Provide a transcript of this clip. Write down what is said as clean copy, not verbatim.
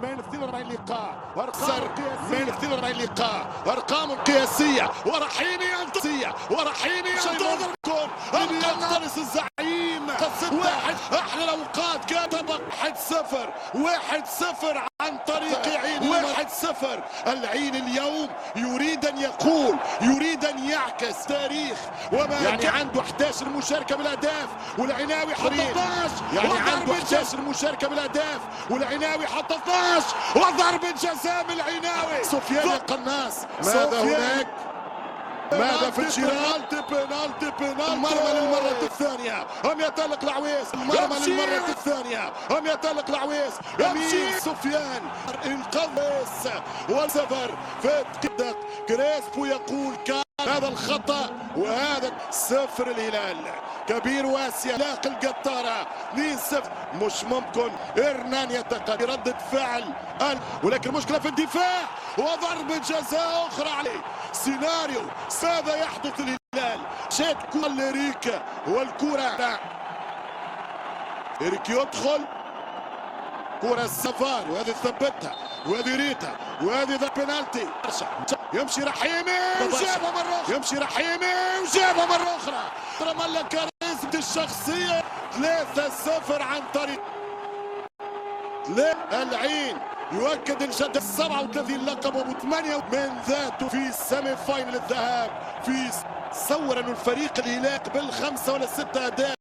من 42 لقاء من 42 لقاء ارقام قياسيه ورحيمي انتصيه ورحيمي ينتظركم القناص الزعيم واحد احلى الاوقات كتب 1-0 عن طريق عين 1-0. العين اليوم يريد ان يقول يريد ان يعكس تاريخ وما يعني عنده 11 مشاركه بالاهداف والعناوي حط 12 يعني عنده 11 مشاركه بالاهداف والعناوي حط 12 وضربه جزاء من العناوي سفيان القناص. ماذا هناك؟ ماذا في الجيران؟ بينالتي مرمى للمرة الثانية أم يتألق العويس مرمى للمرة الثانية أم يتألق العويس يمين سفيان انقذ والسفر في الدق كريسبو يقول كان هذا الخطأ وهذا 0 الهلال كبير واسيا لاقي القطارة 2-0 مش ممكن إرنان يتقدم ردة فعل ولكن المشكلة في الدفاع وضربة جزاء أخرى عليه سيناريو ماذا يحدث للهلال شيت كرة لإريكا والكرة إريك يدخل كرة السفار وهذه ثبتها وهذه ريتا وهذه ذا بنالتي يمشي رحيمي وجابها مرة أخرى يمشي رحيمي وجابها مرة أخرى رمى كاريزما الشخصية 3-0 عن طريق العين يؤكد الجد 37 لقب وابو 8 من ذاته في سيمي فاينل الذهاب في صور انه الفريق الهلال قبل 5 ولا 6 اهداف